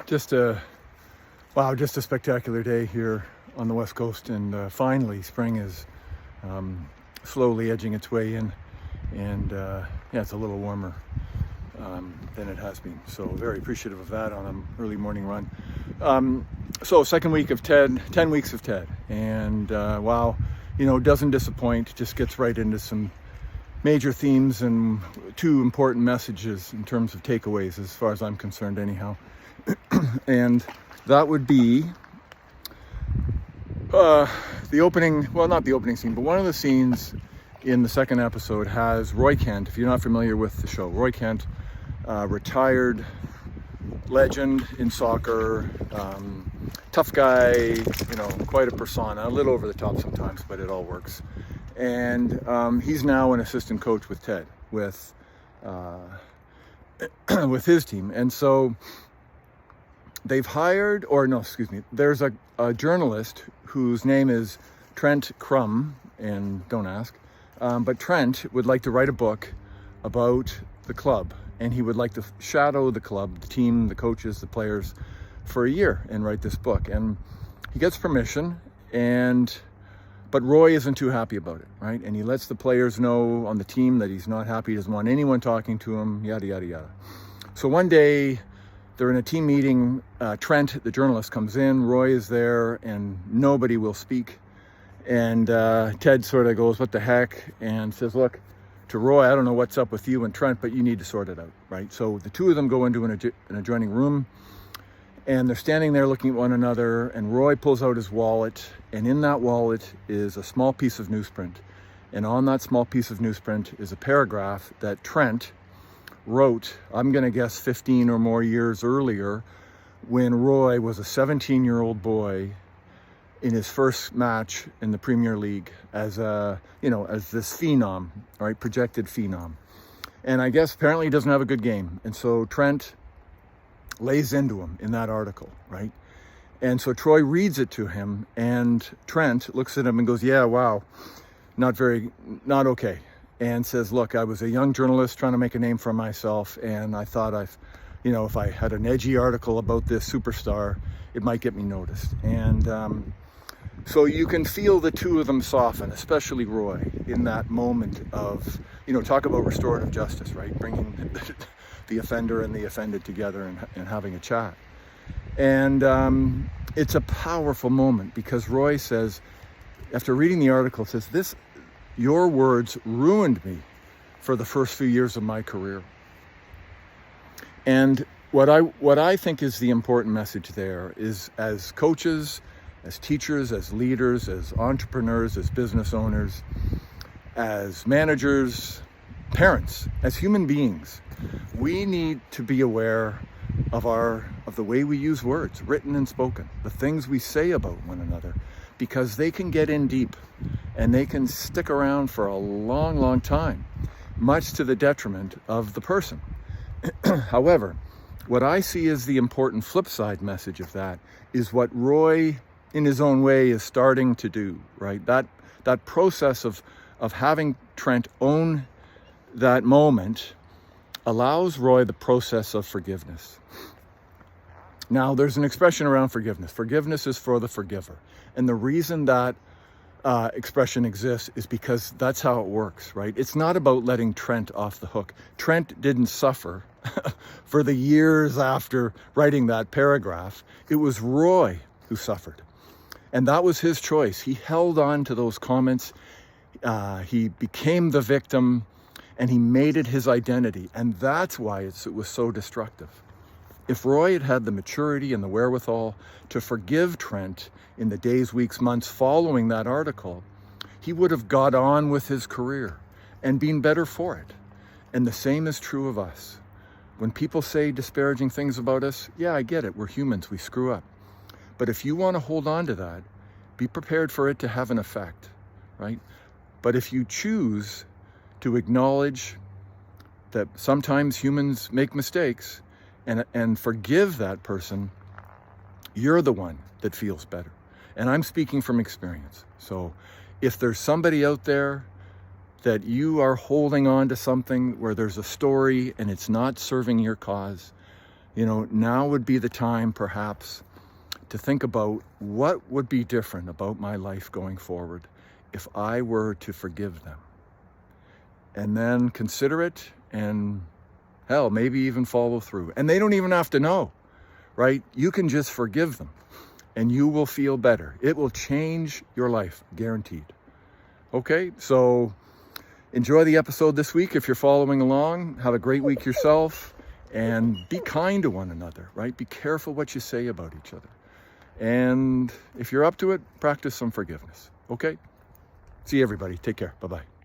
Just a spectacular day here on the West Coast, and finally spring is slowly edging its way in, and it's a little warmer than it has been. So very appreciative of that on an early morning run. So second week of TED, 10 weeks of TED, and doesn't disappoint. Just gets right into some major themes and two important messages in terms of takeaways, as far as I'm concerned, anyhow. And that would be the opening, well, not the opening scene, but one of the scenes in the second episode has Roy Kent. If you're not familiar with the show, Roy Kent, retired legend in soccer, tough guy, quite a persona, a little over the top sometimes, but it all works. And he's now an assistant coach with Ted, with his team. And so they've hired, there's a journalist whose name is Trent Crum, and don't ask, but Trent would like to write a book about the club, and he would like to shadow the club, the team, the coaches, the players for a year and write this book. And he gets permission, but Roy isn't too happy about it, right? And he lets the players know on the team that he's not happy, he doesn't want anyone talking to him, yada, yada, yada. So one day, they're in a team meeting. Trent, the journalist, comes in. Roy is there, and nobody will speak. And Ted sort of goes, "What the heck?" and says, "Look, to Roy, I don't know what's up with you and Trent, but you need to sort it out," right? So the two of them go into an adjoining room, and they're standing there looking at one another. And Roy pulls out his wallet, and in that wallet is a small piece of newsprint. And on that small piece of newsprint is a paragraph that Trent wrote, I'm going to guess 15 or more years earlier, when Roy was a 17-year-old boy in his first match in the Premier League as this phenom, right, projected phenom. And I guess apparently he doesn't have a good game. And so Trent lays into him in that article, right? And so Troy reads it to him, and Trent looks at him and goes, "Yeah, wow, not okay." And says, "Look, I was a young journalist trying to make a name for myself, and I thought if I had an edgy article about this superstar, it might get me noticed." And so you can feel the two of them soften, especially Roy, in that moment of, talk about restorative justice, right? Bringing the offender and the offended together and having a chat. And it's a powerful moment, because Roy says, after reading the article, says, "Your words ruined me for the first few years of my career." And what I think is the important message there is, as coaches, as teachers, as leaders, as entrepreneurs, as business owners, as managers, parents, as human beings, we need to be aware of the way we use words, written and spoken, the things we say about one another, because they can get in deep and they can stick around for a long, long time, much to the detriment of the person. However, what I see as the important flip side message of that is what Roy, in his own way, is starting to do, right? That process of having Trent own that moment allows Roy the process of forgiveness. Now, there's an expression around forgiveness. Forgiveness is for the forgiver. And the reason that expression exists is because that's how it works, right? It's not about letting Trent off the hook. Trent didn't suffer for the years after writing that paragraph. It was Roy who suffered. And that was his choice. He held on to those comments. He became the victim, and he made it his identity. And that's why it was so destructive. If Roy had had the maturity and the wherewithal to forgive Trent in the days, weeks, months following that article, he would have got on with his career and been better for it. And the same is true of us. When people say disparaging things about us, yeah, I get it. We're humans. We screw up. But if you want to hold on to that, be prepared for it to have an effect, right? But if you choose to acknowledge that sometimes humans make mistakes and forgive that person, you're the one that feels better. And I'm speaking from experience. So if there's somebody out there that you are holding on to something where there's a story and it's not serving your cause, now would be the time perhaps to think about what would be different about my life going forward if I were to forgive them. And then consider it and hell, maybe even follow through. And they don't even have to know, right? You can just forgive them and you will feel better. It will change your life, guaranteed. Okay, so enjoy the episode this week if you're following along. Have a great week yourself and be kind to one another, right? Be careful what you say about each other. And if you're up to it, practice some forgiveness. Okay? See you, everybody. Take care. Bye-bye.